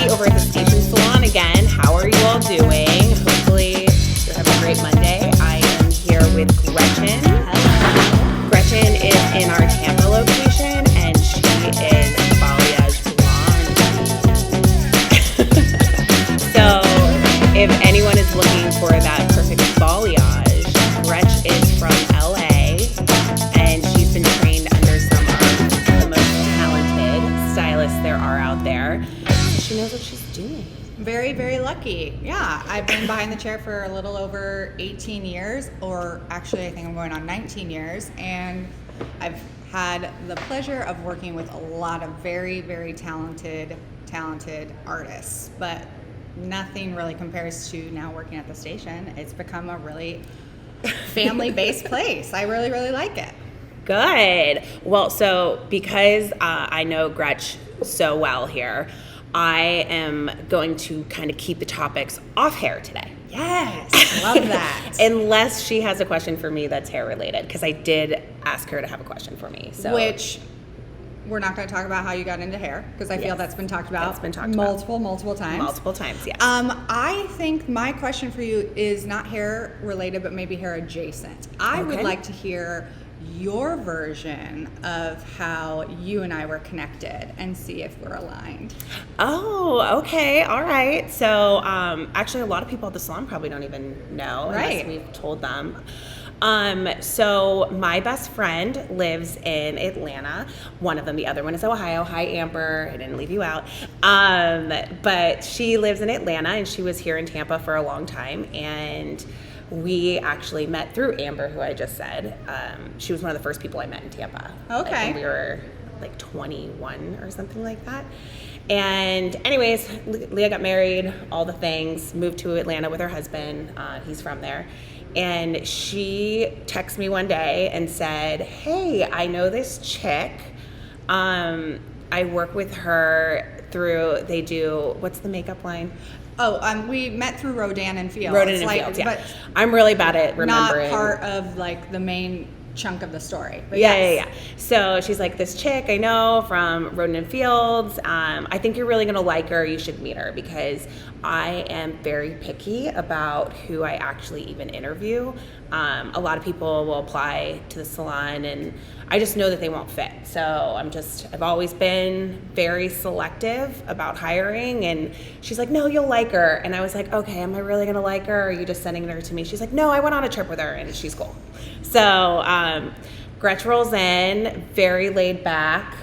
Katie over at the Station Salon again. How are you all doing? Hopefully you're having a great Monday. I am here with Gretchen. Hello. Gretchen is in our Tampa location, and she is balayage blonde. So if anyone is looking for that perfect balayage, Gretch is from LA, and she's been trained under some of the most talented stylists there are out there. She knows what she's doing. Very, very lucky. Yeah, I've been behind the chair for a little over 18 years, or actually I think I'm going on 19 years, and I've had the pleasure of working with a lot of very, very talented artists, but nothing really compares to now working at the station. It's become a really family-based place. I really, really like it. Good. Well, so because I know Gretch so well here, I am going to kind of keep the topics off hair today. Yes, love that. Unless she has a question for me that's hair related, because I did ask her to have a question for me. So Which we're not going to talk about how you got into hair, because I feel Yes. that's been talked about. That's been talked multiple times. multiple times, yes. I think my question for you is not hair related, but maybe hair adjacent. I would Okay. like to hear your version of how you and I were connected and see if we're aligned. Oh, okay. All right. So, actually, a lot of people at the salon probably don't even know Right. unless we've told them. So my best friend lives in Atlanta. One of them, the other one is Ohio. Hi, Amber. I didn't leave you out. But she lives in Atlanta, and she was here in Tampa for a long time. And we actually met through Amber, who I just said. She was one of the first people I met in Tampa. Like, Okay. when we were like 21 or something like that. And anyways, Leah got married, all the things, moved to Atlanta with her husband. He's from there. And she texted me one day and said, hey, I know this chick. I work with her through, they do, what's the makeup line? Oh, we met through Rodan and Fields. Rodan and Fields, yeah. I'm really bad at remembering. Not part of like the main chunk of the story. But Yeah, yes. yeah. So she's like, this chick I know from Rodan and Fields. I think you're really going to like her. You should meet her, because I am very picky about who I actually even interview. A lot of people will apply to the salon, and I just know that they won't fit. So I've always been very selective about hiring. And she's like, no, you'll like her. And I was like, okay, am I really going to like her? Or are you just sending her to me? She's like, no, I went on a trip with her and she's cool. So Gretch rolls in, very laid back,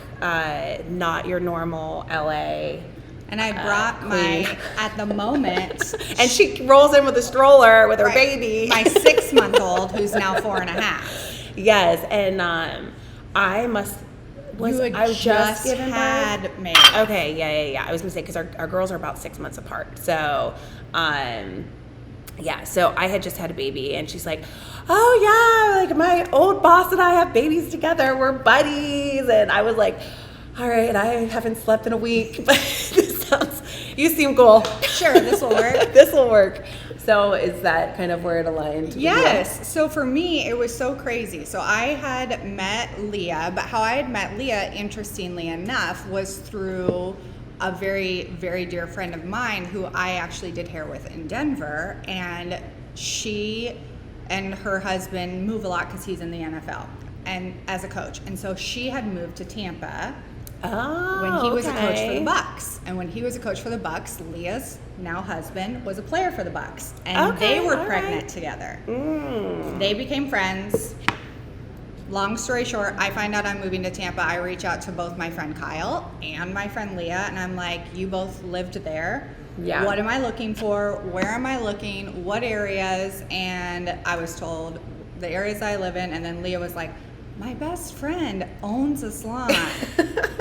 not your normal LA. And I brought my, at the moment, And she rolls in with a stroller with her right, baby. my 6-month-old, who's now 4.5. Yes, and I just given birth? had May. Okay, yeah. I was gonna say, because our girls are about 6 months apart. So, yeah. So I had just had a baby, and she's like, "Oh yeah, like my old boss and I have babies together. We're buddies." And I was like, "All right, I haven't slept in a week, but you seem cool. Sure, this will work." This will work." So is that kind of where it aligned? with you? Yes. So for me, it was so crazy. So I had met Leah, but how I had met Leah, interestingly enough, was through a very, very dear friend of mine who I actually did hair with in Denver. And she and her husband move a lot because he's in the NFL and as a coach. And so she had moved to Tampa when he was a coach for the Bucks. And when he was a coach for the Bucks, Leah's now husband was a player for the Bucks. And they were pregnant together. They became friends. Long story short, I find out I'm moving to Tampa. I reach out to both my friend Kyle and my friend Leah, and I'm like, you both lived there. Yeah. What am I looking for? Where am I looking? What areas? And I was told the areas I live in, and then Leah was like, my best friend owns a salon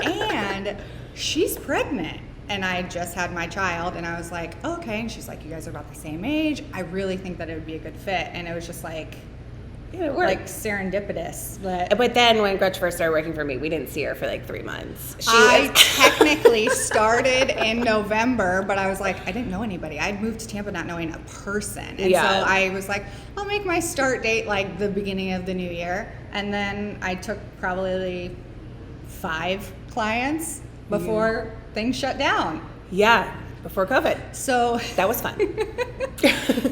and she's pregnant. And I just had my child, and I was like, okay. And she's like, you guys are about the same age. I really think that it would be a good fit. And it was just like, like serendipitous. But then when Gretchen first started working for me, we didn't see her for like 3 months. I technically started in November, but I was like, I didn't know anybody. I'd moved to Tampa not knowing a person. And so I was like, I'll make my start date like the beginning of the new year. And then I took probably 5 clients before things shut down. Yeah. before COVID. So That was fun.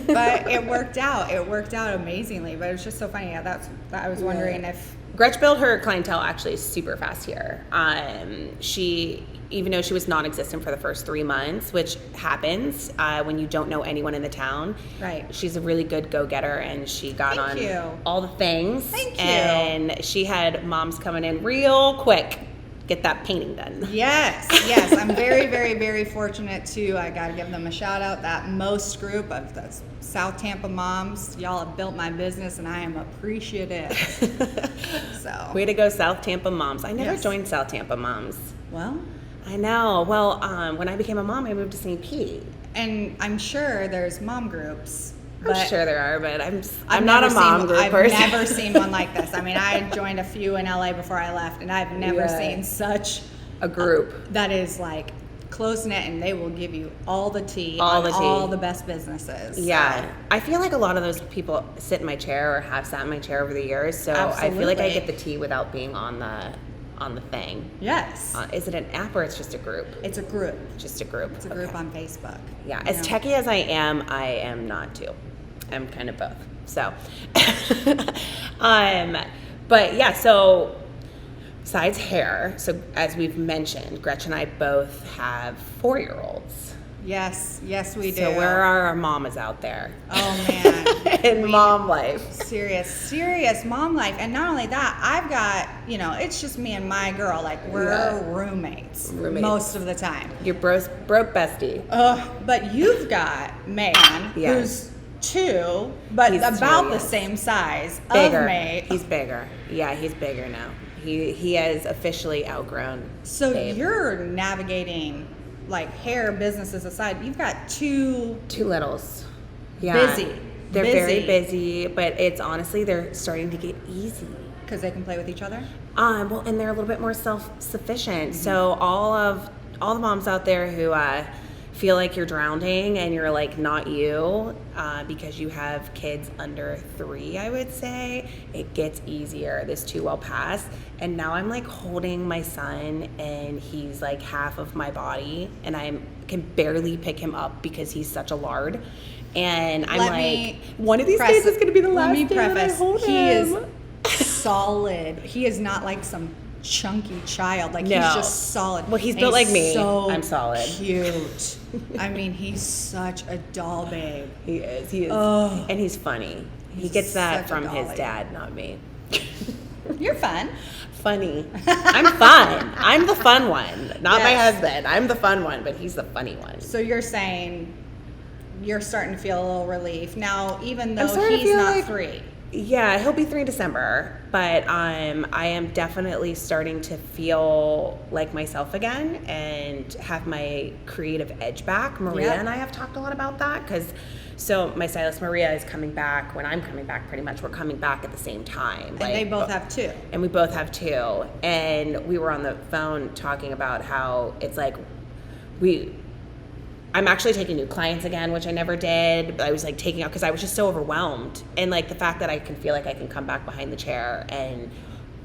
but it worked out. It worked out amazingly. But it was just so funny. Yeah, I was wondering if Gretchen built her clientele actually super fast here. She, even though she was non-existent for the first 3 months, which happens when you don't know anyone in the town. Right. She's a really good go-getter, and she got Thank you. all the things. Thank you. And she had moms coming in real quick, get that painting done. Yes. I'm very, very, very fortunate too. I got to give them a shout out. That most group of the South Tampa moms, y'all have built my business, and I am appreciative. So. Way to go, South Tampa moms. I never Yes. joined South Tampa moms. Well, I know. Well, when I became a mom, I moved to St. Pete. and I'm sure there's mom groups. I'm But sure there are, but I'm I've not a never mom seen, group I've person. never seen one like this. I mean, I had joined a few in LA before I left, and I've never Yeah. seen such a group. that is like close knit, and they will give you all the tea All on the tea. all the best businesses. Yeah, So, I feel like a lot of those people sit in my chair or have sat in my chair over the years, so I feel like I Absolutely. get the tea without being on the thing. yes, Is it an app or it's just a group? it's a group. Just a group. It's a group on Facebook. Yeah, you as know? techie as I am not too. I'm kind of both. So, but yeah, so besides hair, so as we've mentioned, Gretchen and I both have 4-year-olds. Yes, we do. So where are our mamas out there? Oh man, In mom life. serious mom life, and not only that, I've got it's just me and my girl. Like we're Yeah. roommates Roommates. most of the time. Your broke bestie. But you've got man, Yes. who's 2, but He's about 2, the yes. same size Bigger. of me. He's bigger. Yeah, he's bigger now. He has officially outgrown. So Babe. you're navigating like hair businesses aside. You've got 2 2 littles. Yeah. busy. They're very busy, but it's honestly they're starting to get easy. because they can play with each other. Well, and they're a little bit more self-sufficient. So all the moms out there who feel like you're drowning and you're like not you because you have kids under 3, I would say it gets easier. This too will pass. And now I'm like holding my son, and he's like half of my body, and I can barely pick him up because he's such a lard. And I'm Let like, me one of these days is going to be the last day that I hold he him. is solid. He is not like some chunky child. Like No. he's just solid. Well, he's And built like me. So I'm solid. Cute. I mean, he's such a doll babe. He is, Oh. and he's funny. He He's gets that such a from his dolly. dad, not me. You're fun. Funny. I'm fun. I'm the fun one, not my Yes. husband. I'm the fun one, but he's the funny one. So you're saying you're starting to feel a little relief now, even though starting to he's feel not like- 3. Yeah, he'll be 3 in December, but I am definitely starting to feel like myself again and have my creative edge back. Maria Yeah. and I have talked a lot about that so my stylist Maria is coming back when I'm coming back. Pretty much, we're coming back at the same time. And they both have 2. And we both have 2. And we were on the phone talking about how it's like I'm actually taking new clients again, which I never did. But I was like taking out because I was just so overwhelmed. And like the fact that I can feel like I can come back behind the chair, and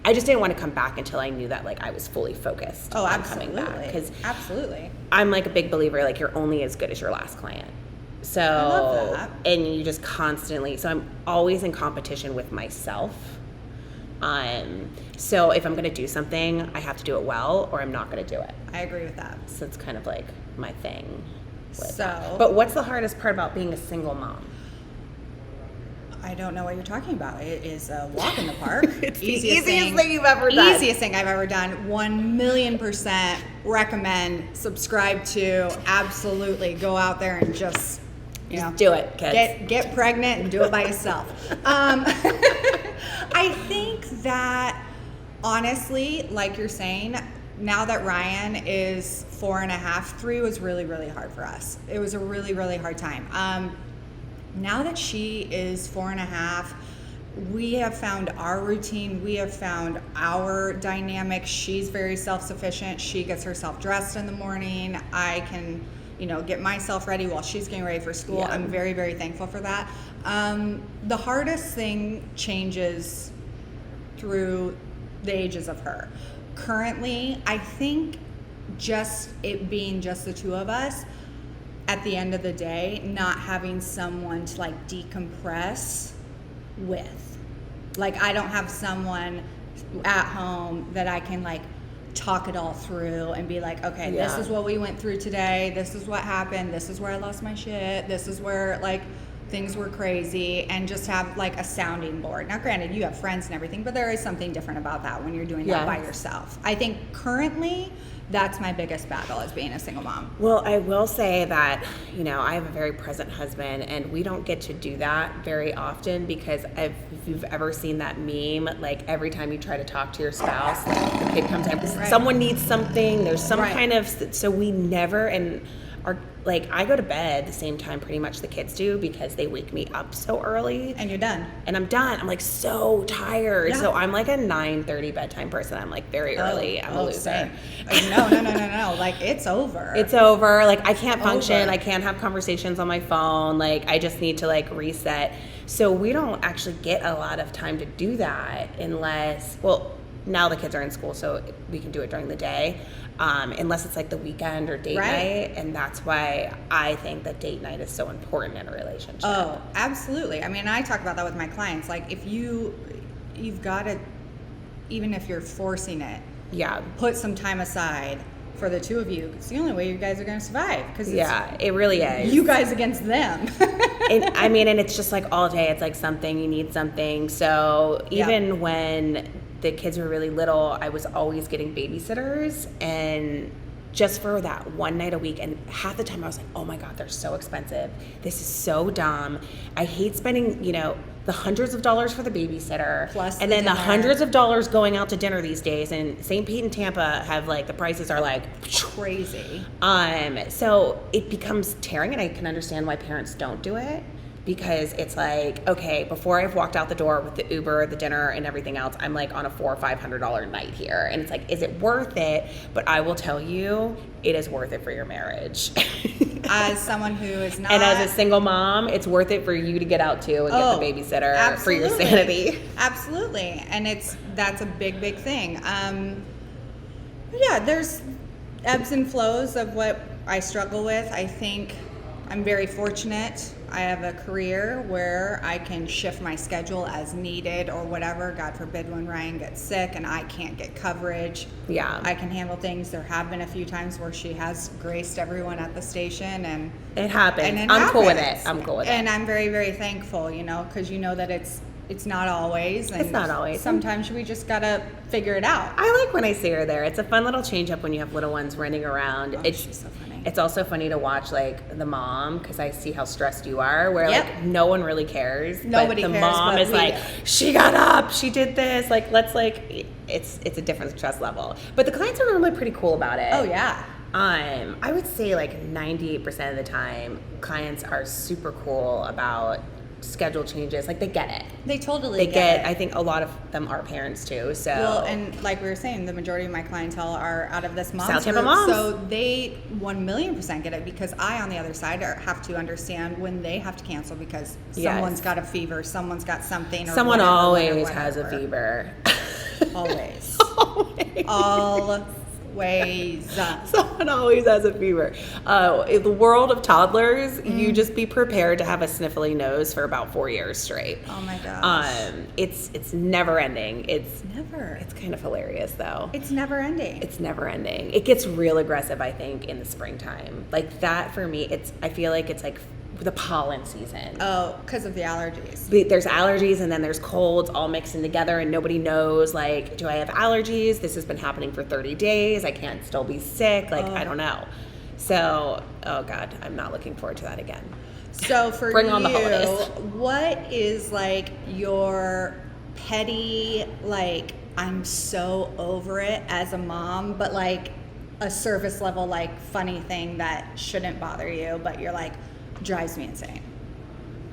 I just didn't want to come back until I knew that like I was fully focused Oh, on absolutely. coming back. Because Absolutely. I'm like a big believer, like you're only as good as your last client. So, love that. and you just constantly, so I'm always in competition with myself. So if I'm going to do something, I have to do it well, or I'm not going to do it. I agree with that. So it's kind of like my thing. So, But what's the hardest part about being a single mom? I don't know what you're talking about. It is a walk in the park. It's the easiest thing you've ever done. Easiest thing I've ever done. 1,000,000% recommend, subscribe to, absolutely go out there and just Do it, kids. get pregnant and do it by yourself. I think that honestly, like you're saying, now that Ryan is 4.5, 3 was really, really hard for us. It was a really, really hard time. Now that she is 4.5, we have found our routine. We have found our dynamic. She's very self-sufficient. She gets herself dressed in the morning. I can, get myself ready while she's getting ready for school. Yeah. I'm very, very thankful for that. The hardest thing changes through the ages of her. Currently, I think just it being just the 2 of us, at the end of the day, not having someone to like decompress with. Like, I don't have someone at home that I can like talk it all through and be like, okay, this is what we went through today. This is what happened. This is where I lost my shit. This is where like things were crazy, and just have like a sounding board. Now, granted, you have friends and everything, but there is something different about that when you're doing that by yourself. I think currently that's my biggest battle, as being a single mom. Well, I will say that, you know, I have a very present husband, and we don't get to do that very often, because if you've ever seen that meme, like every time you try to talk to your spouse, the kid comes in, someone needs something, there's some kind of, so we never, and our, like, I go to bed the same time pretty much the kids do, because they wake me up so early. And you're done. And I'm done. I'm like so tired. Yeah. So I'm like a 9:30 bedtime person. I'm like very early. I'm a loser. No. Like, it's over. It's over. Like, I can't function. I can't have conversations on my phone. Like, I just need to like reset. So we don't actually get a lot of time to do that unless, well, now the kids are in school, so we can do it during the day. Unless it's like the weekend or date night. And that's why I think that date night is so important in a relationship. Oh, absolutely. I mean, I talk about that with my clients. Like, if you've got to, even if you're forcing it, put some time aside for the two of you. It's the only way you guys are going to survive. It really is. You guys against them. And I mean, and it's just like all day, it's like something, you need something. So even when the kids were really little, I was always getting babysitters, and just for that one night a week. And half the time I was like, oh my God, they're so expensive. This is so dumb. I hate spending, you know, the hundreds of dollars for the babysitter. Plus and then the hundreds of dollars going out to dinner these days. And St. Pete and Tampa have like, the prices are like crazy. So it becomes tearing, and I can understand why parents don't do it. Because it's like, okay, before I've walked out the door with the Uber, the dinner, and everything else, I'm like on a $400 or $500 night here. And it's like, is it worth it? But I will tell you, it is worth it for your marriage. As someone who is not. And as a single mom, it's worth it for you to get out too and get the babysitter for your sanity. Absolutely. And that's a big, big thing. There's ebbs and flows of what I struggle with. I think I'm very fortunate. I have a career where I can shift my schedule as needed or whatever. God forbid when Ryan gets sick and I can't get coverage. Yeah. I can handle things. There have been a few times where she has graced everyone at the station, and it happens. I'm cool with it. And I'm very, very thankful, you know, because you know that it's not always. And it's not always. Sometimes we just got to figure it out. I like when I see her there. It's a fun little change up when you have little ones running around. She's so funny. It's also funny to watch like the mom, because I see how stressed you are, where like no one really cares. Nobody but the cares, mom but is like, she got up, she did this. Like, let's like, it's a different stress level. But the clients are normally pretty cool about it. Oh yeah. I would say like 98% of the time, clients are super cool about schedule changes. Like, they get it. They totally get it. I think a lot of them are parents too. So well, and like we were saying, the majority of my clientele are out of this South group, Tampa moms. So they 1,000,000% get it, because I, on the other side, have to understand when they have to cancel because someone's got a fever, someone's got something. Or someone whatever, always has a fever. Always. Always. Someone always has a fever. In the world of toddlers, you just be prepared to have a sniffly nose for about 4 years straight. Oh my gosh. It's never ending. It's never. It's kind of hilarious though. It's never ending. It's never ending. It gets real aggressive, I think, in the springtime. Like that for me, I feel like it's like the pollen season. Oh, because of the allergies. There's allergies, and then there's colds all mixed in together, and nobody knows, like, do I have allergies? This has been happening for 30 days. I can't still be sick. Like, I don't know. So, oh God, I'm not looking forward to that again. So for Bring you, on the holidays. What is like your petty, like, I'm so over it as a mom, but like a surface level, like, funny thing that shouldn't bother you, but you're like, drives me insane?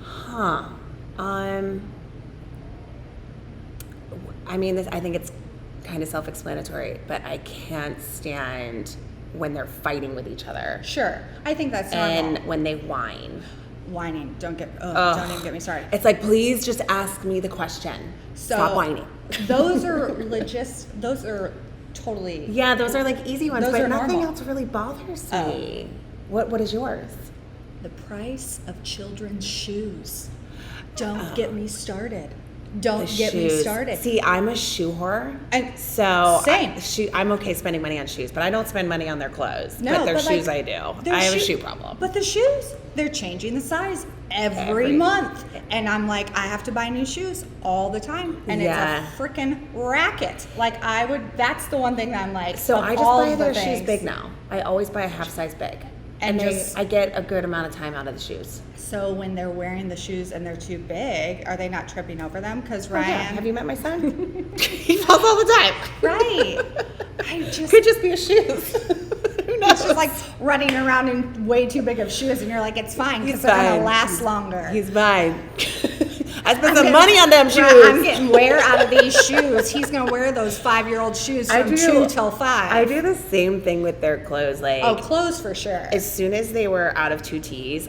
I mean, I think it's kind of self-explanatory, but I can't stand when they're fighting with each other. Sure. I think that's normal. And when they whine. Whining. Don't even get me started. It's like, please just ask me the question. Stop whining. Those are totally. Yeah, those are like easy ones, those but are nothing normal. else really bothers me. What is yours? The price of children's shoes. Don't get me started. Don't get me started. See, I'm a shoe whore, And so same. I'm okay spending money on shoes, but I don't spend money on their clothes. No, but their but, shoes like, I do. their I have a shoe- shoe problem. But the shoes, they're changing the size every month. And I'm like, I have to buy new shoes all the time. And Yeah. it's a freaking racket. Like that's the one thing that I'm like, So of I just all buy the their shoes things- big now. I always buy a half size big, And I get a good amount of time out of the shoes. So when they're wearing the shoes and they're too big, are they not tripping over them? Because Ryan, Yeah. Have you met my son? He falls all the time. right? I just Could just be his shoes. Who knows? it's just like running around in way too big of shoes, and you're like, it's fine because He's they're gonna fine. last longer. He's fine. I spent some money on them shoes. Right, I'm getting wear out of these shoes. He's gonna wear those 5-year-old shoes from 2 till 5. I do the same thing with their clothes. Like, Oh, clothes for sure. as soon as they were out of 2Ts,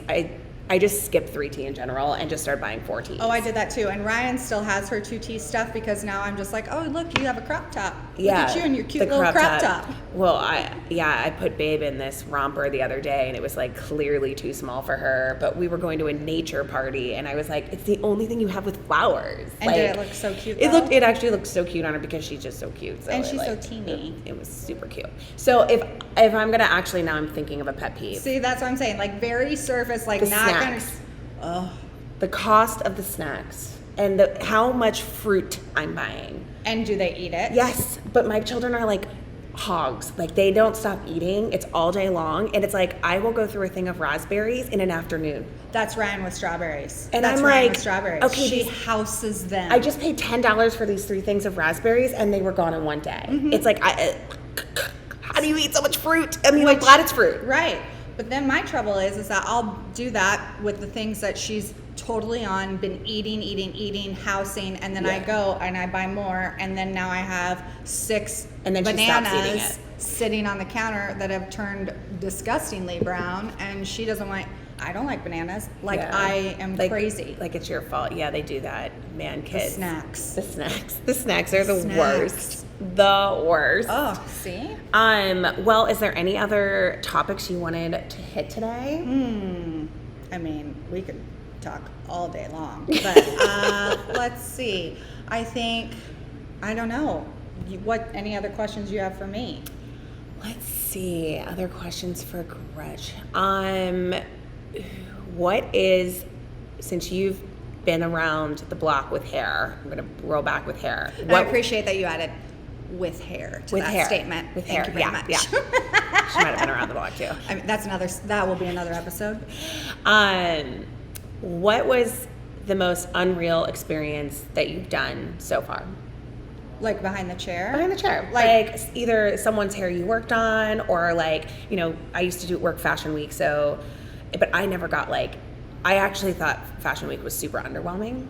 I just skipped 3T in general and just started buying 4Ts. Oh, I did that too. And Ryan still has her 2T stuff because now I'm just like, oh, look, you have a crop top. Yeah, Look at you and your cute the little crop top. Well, I put Babe in this romper the other day, and it was like clearly too small for her. But we were going to a nature party, and I was like, "It's the only thing you have with flowers." And like, did it look so cute? It actually looked so cute on her because she's just so cute. So And it, she's so like, teeny. It was super cute. So if I'm gonna actually now I'm thinking of a pet peeve. See, that's what I'm saying. Like very surface, like The not snacks. gonna. Oh, The cost of the snacks and how much fruit I'm buying. and do they eat it? Yes, but my children are like hogs. Like they don't stop eating. It's all day long, and it's like I will go through a thing of raspberries in an afternoon. That's Ryan with strawberries. And that's I'm Ryan like, with strawberries. okay, she these- houses them. I just paid $10 for these 3 things of raspberries, and they were gone in one day. Mm-hmm. It's like, how do you eat so much fruit? I mean, I'm glad it's fruit. Right. But then my trouble is that I'll do that with the things that she's totally on, been eating, housing, and then I Yeah. go and I buy more, and then now I have 6 And then she stops eating bananas it. sitting on the counter that have turned disgustingly brown, and she doesn't like. I don't like bananas. Like Yeah. I am Like- crazy. Like it's your fault. Yeah, they do that. Man, The kids. snacks. The snacks. The snacks are the Snacks. worst. The worst. Oh, see? Well, is there any other topics you wanted to hit today? I mean, we could talk all day long, but let's see. I don't know. Any other questions you have for me? Let's see. Other questions for Gretchen. What is, since you've been around the block with hair, I'm going to roll back with hair. I appreciate that you added with hair to with that hair statement. With Thank hair, you very yeah, much. yeah. She might have been around the block too. I mean, that will be another episode. What was the most unreal experience that you've done so far? Like behind the chair. Behind the chair. Like either someone's hair you worked on, or like, I used to work Fashion Week, but I never got I actually thought Fashion Week was super underwhelming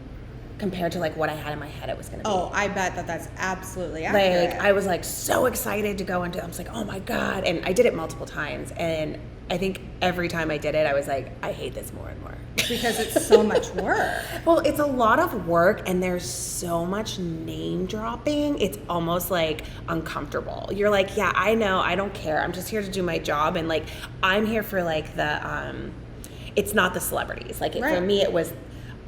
compared to what I had in my head it was going to be. Oh, I bet that's absolutely accurate. I was so excited to go into it. I was like, oh my God. And I did it multiple times. And I think every time I did it, I was like, I hate this more and more. Because it's so much work. Well, it's a lot of work, and there's so much name dropping. It's almost uncomfortable. You're like, yeah, I know. I don't care. I'm just here to do my job. And I'm here for it's not the celebrities. Right. For me, it was,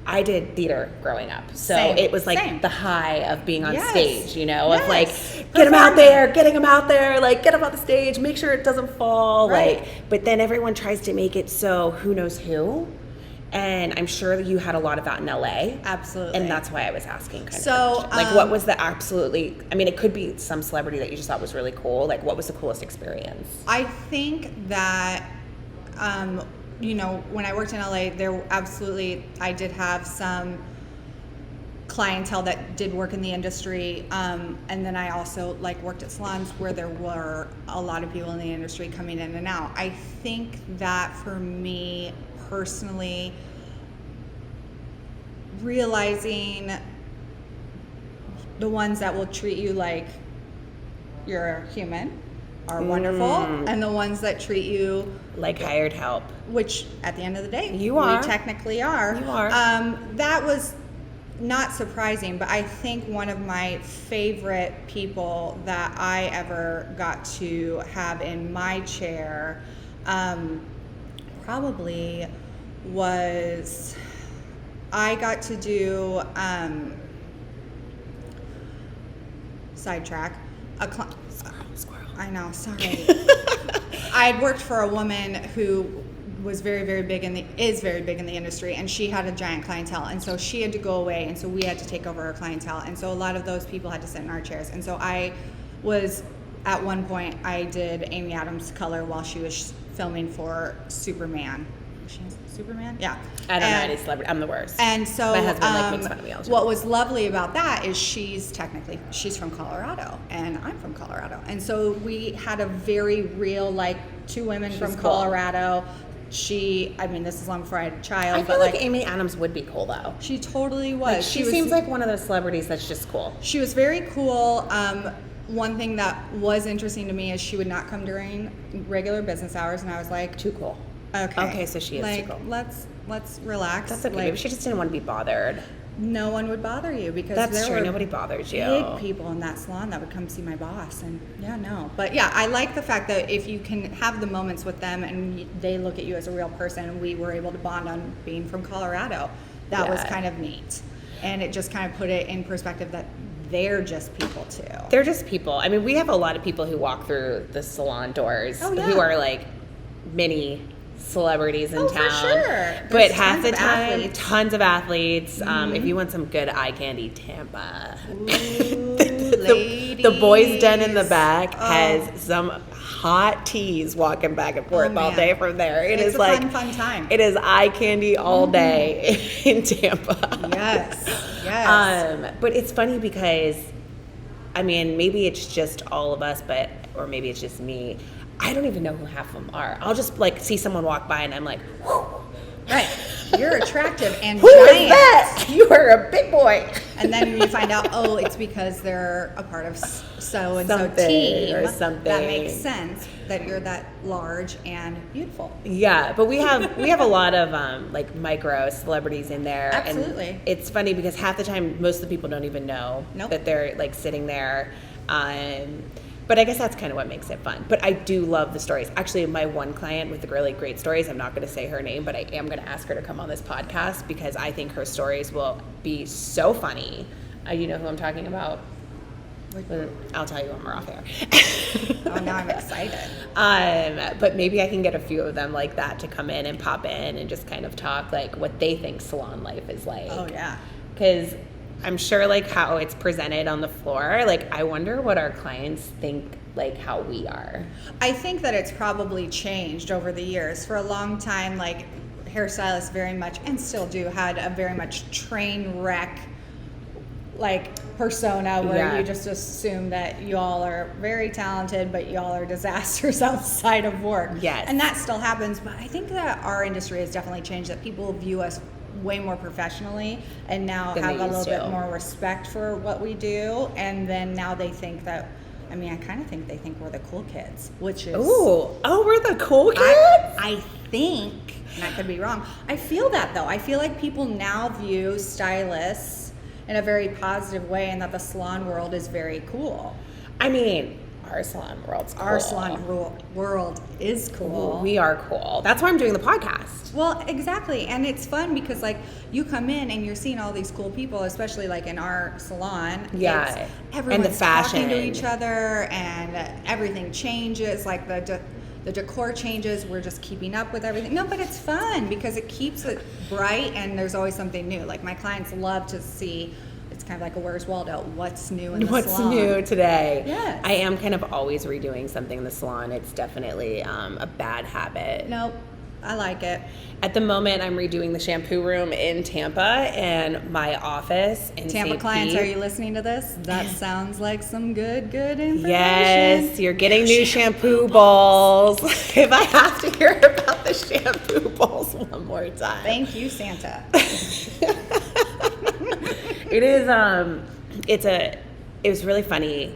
I did theater growing up. So Same. it was Same. the high of being on Yes. stage, of Yes. get them out there, getting them out there, get them on the stage, make sure it doesn't fall. Right. But then everyone tries to make it so who knows who. And I'm sure that you had a lot of that in LA. Absolutely. And that's why I was asking So, what was the it could be some celebrity that you just thought was really cool. What was the coolest experience? I think that, when I worked in LA, I did have some clientele that did work in the industry. And then I also worked at salons where there were a lot of people in the industry coming in and out. I think that for me personally, realizing the ones that will treat you like you're a human are wonderful, and the ones that treat you Like hired help. which at the end of the day You are. we technically are. You are. That was not surprising, but I think one of my favorite people that I ever got to have in my chair, probably was I got to do sidetrack Squirrel. I know, sorry. I had worked for a woman who was very, very big is very big in the industry, and she had a giant clientele, and so she had to go away, and so we had to take over her clientele, and so a lot of those people had to sit in our chairs, and so I was, at one point, I did Amy Adams' color while she was filming for Superman. Was she Superman? Yeah. I don't know any celebrity. I'm the worst. And so my husband makes fun of me all the time. What was lovely about that is she's from Colorado, and I'm from Colorado, and so we had a very real, like, two women from cool. Colorado. This is long before I had a child. I feel like Amy Adams would be cool, though. She totally was. Like, she seems like one of those celebrities that's just cool. She was very cool. One thing that was interesting to me is she would not come during regular business hours, and I was like, too cool. Okay, so she is like, too cool. Let's relax. That's okay. Like, Maybe she just didn't want to be bothered. no one would bother you because That's there true. were Nobody bothers you. big people in that salon that would come see my boss, and but yeah, I like the fact that if you can have the moments with them and they look at you as a real person, and we were able to bond on being from Colorado. That was kind of neat, and it just kind of put it in perspective that they're just people too. They're just people. I mean, we have a lot of people who walk through the salon doors who are like mini celebrities in town. For sure. But There's half the time, athletes. tons of athletes. If you want some good eye candy, Tampa. Ooh, the boys' den in the back has some hot teas walking back and forth all day from there. It's a fun time. It is eye candy all day in Tampa. Yes. But it's funny because, I mean, maybe it's just all of us, or maybe it's just me. I don't even know who half of them are. I'll just like see someone walk by and I'm like, whew. Right. You're attractive and Who giant. is that? You are a big boy. And then you find out, it's because they're a part of so-and-so Something team. or something. That makes sense that you're that large and beautiful. Yeah, but we have a lot of like micro celebrities in there. Absolutely. And it's funny because half the time most of the people don't even know that they're like sitting there. But I guess that's kind of what makes it fun. But I do love the stories. Actually, my one client with the really great stories, I'm not going to say her name, but I am going to ask her to come on this podcast because I think her stories will be so funny. You know who I'm talking about? I'll tell you when we're off air. Now I'm excited. But maybe I can get a few of them like that to come in and pop in and just kind of talk like what they think salon life is like. Oh, yeah. Because I'm sure like how it's presented on the floor, like I wonder what our clients think like how we are. I think that it's probably changed over the years. For a long time, like hairstylists very much, and still do, had a very much train wreck like persona where you just assume that y'all are very talented, but y'all are disasters outside of work. Yes. And that still happens, but I think that our industry has definitely changed, that people view us way more professionally and now have a little bit more respect for what we do. And then now they think that, I kind of think they think we're the cool kids, which is... we're the cool kids? I think, and I could be wrong, I feel that though. I feel like people now view stylists in a very positive way, and that the salon world is very cool. Our salon world's cool. Our salon world is cool. Ooh, we are cool. That's why I'm doing the podcast. Well, exactly. And it's fun because like you come in and you're seeing all these cool people, especially like in our salon. Yeah. Everyone's and the fashion. talking to each other, and everything changes. Like the decor changes. We're just keeping up with everything. No, but it's fun because it keeps it bright, and there's always something new. Like my clients love to see. It's kind of like a Where's Waldo? What's new in the salon? What's new today? Yes. I am kind of always redoing something in the salon. It's definitely a bad habit. Nope. I like it. At the moment, I'm redoing the shampoo room in Tampa and my office in Tampa St. clients, Pete. are you listening to this? That sounds like some good information. Yes, you're getting new shampoo bowls. If I have to hear about the shampoo bowls one more time. Thank you, Santa. It is, it was really funny.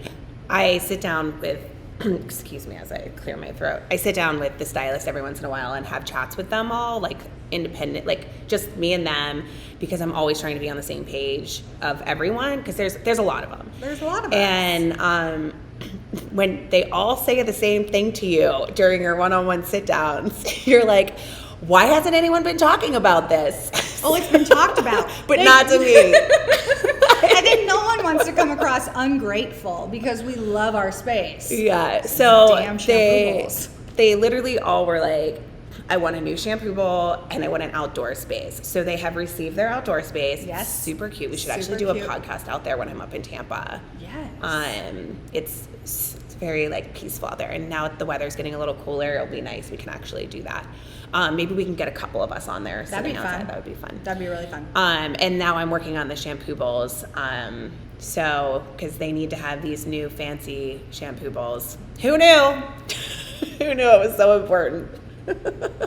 I sit down with, excuse me as I clear my throat. I sit down with the stylist every once in a while and have chats with them all, like independent, like just me and them, because I'm always trying to be on the same page of everyone, because there's a lot of them. There's a lot of us. And when they all say the same thing to you during your one-on-one sit downs, you're like, why hasn't anyone been talking about this? Oh, it's been talked about. But not to me. I think no one wants to come across ungrateful because we love our space. Yeah. So Damn shampoo bowls. they literally all were like, I want a new shampoo bowl and I want an outdoor space. So they have received their outdoor space. Yes. Super cute. We should Super actually do cute. a podcast out there when I'm up in Tampa. Yes. It's very like peaceful out there. And now the weather's getting a little cooler. It'll be nice. We can actually do that. Maybe we can get a couple of us on there That'd be sitting outside. fun. That would be fun. That'd be really fun. And now I'm working on the shampoo bowls. So, because they need to have these new fancy shampoo bowls. Who knew? Who knew it was so important?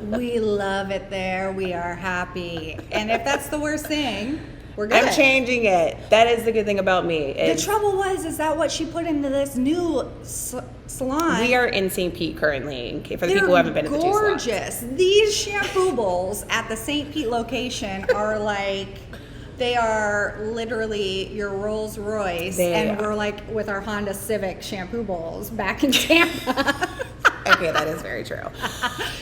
We love it there. We are happy. And if that's the worst thing, we're good. I'm changing it. That is the good thing about me. The trouble is that what she put into this new salon? We are in St. Pete currently, for the people who haven't been to the two salons. Gorgeous. These shampoo bowls at the St. Pete location are like, they are literally your Rolls Royce, and we're like with our Honda Civic shampoo bowls back in Tampa. Okay, that is very true.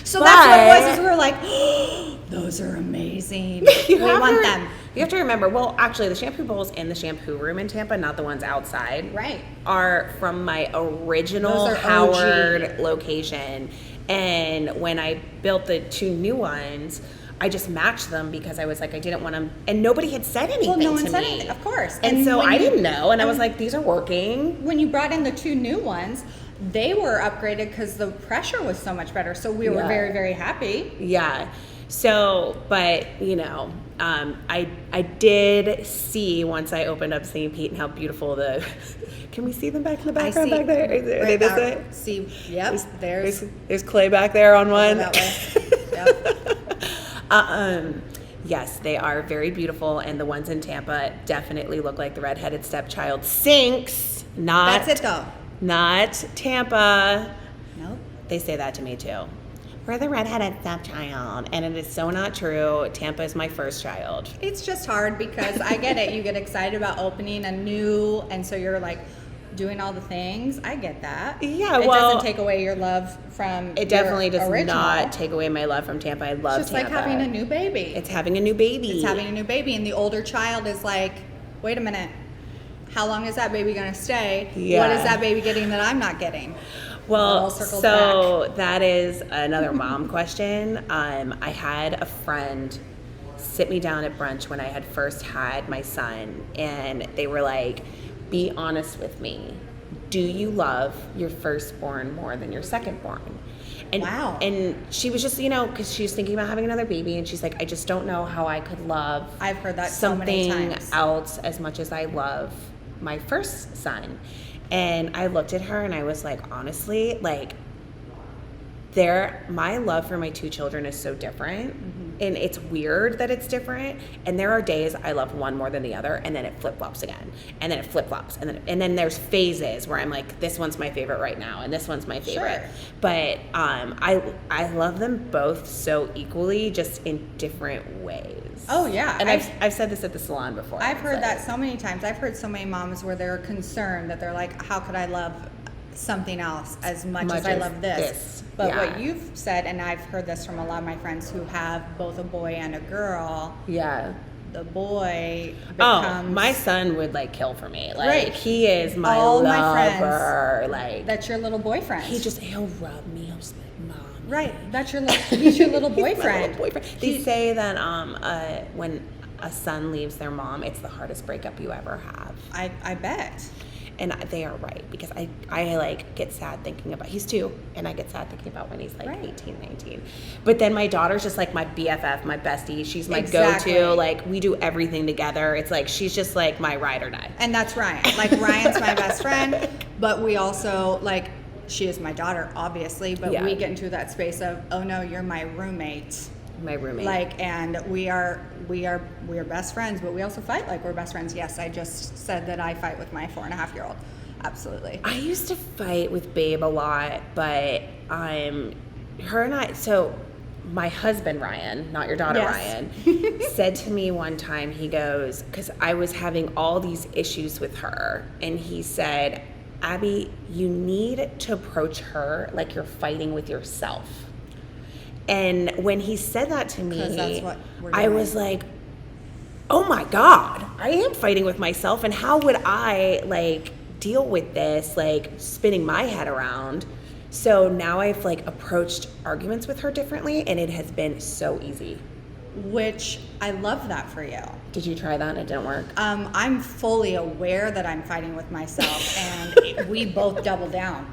So that's what it was, is we were like, oh, those are amazing. We want them. You have to remember, well, actually, the shampoo bowls in the shampoo room in Tampa, not the ones outside, Right. are from my original Those are Howard OG. location. And when I built the two new ones, I just matched them because I was like, I didn't want them, and nobody had said anything Well, no one to said me. anything, of course. And so when I you- didn't know, and I was like, these are working. When you brought in the two new ones, they were upgraded because the pressure was so much better. So we were Yeah. very, very happy. Yeah. So, but you know, I did see once I opened up St. Pete and how beautiful the. Can we see them back in the background back there? Are they right this there. way? See, yep. There's clay back there on one. That way. Yep. Yes, they are very beautiful, and the ones in Tampa definitely look like the redheaded stepchild sinks. Not That's it though. Not Tampa. Nope. They say that to me too. We're the redheaded stepchild, and it is so not true. Tampa is my first child. It's just hard because I get it. You get excited about opening a new, and so you're like doing all the things. I get that. Yeah, it well, doesn't take away your love from. It definitely does original. not take away my love from Tampa. I love It's just Tampa. like having a new baby. It's having a new baby. It's having a new baby, and the older child is like, wait a minute, how long is that baby going to stay? Yeah. What is that baby getting that I'm not getting? Well, circles so that is another mom question. I had a friend sit me down at brunch when I had first had my son, and they were like, be honest with me. Do you love your firstborn more than your secondborn? And, Wow. And she was just, because she was thinking about having another baby, and she's like, I just don't know how I could love I've heard that so many something times. else as much as I love my first son. And I looked at her and I was like, honestly, like, my love for my two children is so different. Mm-hmm. And it's weird that it's different. And there are days I love one more than the other, and then it flip-flops again. And then it flip-flops. And then there's phases where I'm like, this one's my favorite right now, and this one's my favorite. Sure. But I love them both so equally, just in different ways. Oh, yeah. And I've said this at the salon before. I've heard that so many times. I've heard so many moms where they're concerned that they're like, how could I love something else as much as I love this? But yeah. what you've said, and I've heard this from a lot of my friends who have both a boy and a girl, Yeah. the boy Oh, becomes... my son would like kill for me. Like Right. he is my All lover. my friends, like that's your little boyfriend. he'll rub me. He'll just be like, Mom. Right. That's your he's your little He's my boyfriend. little boyfriend. They say that when a son leaves their mom, it's the hardest breakup you ever have. I bet. And they are right, because I like get sad thinking about, he's 2, and I get sad thinking about when he's like Right. 18, 19. But then my daughter's just like my BFF, my bestie. She's my Exactly. go-to. Like we do everything together. It's like she's just like my ride or die. And that's Ryan. Like Ryan's my best friend, but we also like, she is my daughter, obviously, but Yeah. we get into that space of, oh no, you're my roommate. My roommate. Like, and we are best friends, but we also fight like we're best friends. Yes, I just said that I fight with my 4.5-year-old. Absolutely. I used to fight with Babe a lot, but her and I, so my husband Ryan, not your daughter Yes. Ryan, said to me one time, he goes, because I was having all these issues with her, and he said, Abby, you need to approach her like you're fighting with yourself. And when he said that to 'Cause me, that's what we're I doing. was like, oh my God, I am fighting with myself. And how would I like deal with this, like spinning my head around? So now I've like approached arguments with her differently, and it has been so easy. Which I love that for you. Did you try that and it didn't work? I'm fully aware that I'm fighting with myself, and we both double down.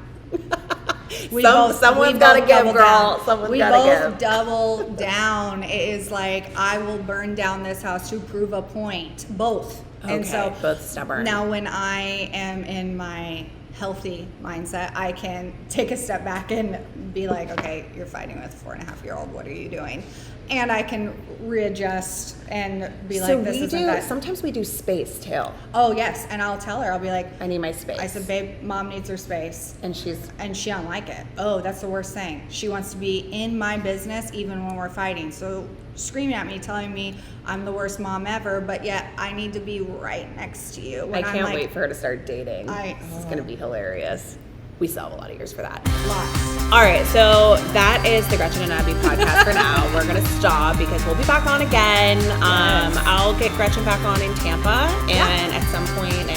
Someone's got to give, double girl. down. Someone's We got to both give. double down. It is like, I will burn down this house to prove a point. Both. And Okay, so both stubborn. now when I am in my healthy mindset, I can take a step back and be like, okay, you're fighting with a 4.5-year-old. What are you doing? And I can readjust and be like, this isn't that. Sometimes we do space too. Oh, yes. And I'll tell her, I'll be like, I need my space. I said, babe, mom needs her space. And she's, And she don't like it. Oh, that's the worst thing. She wants to be in my business even when we're fighting. So screaming at me, telling me I'm the worst mom ever, but yet I need to be right next to you. I can't wait for her to start dating. This is going to be hilarious. We still have a lot of years for that. Lots. All right, so that is the Gretchen and Abby podcast for now. We're going to stop because we'll be back on again. I'll get Gretchen back on in Tampa and at some point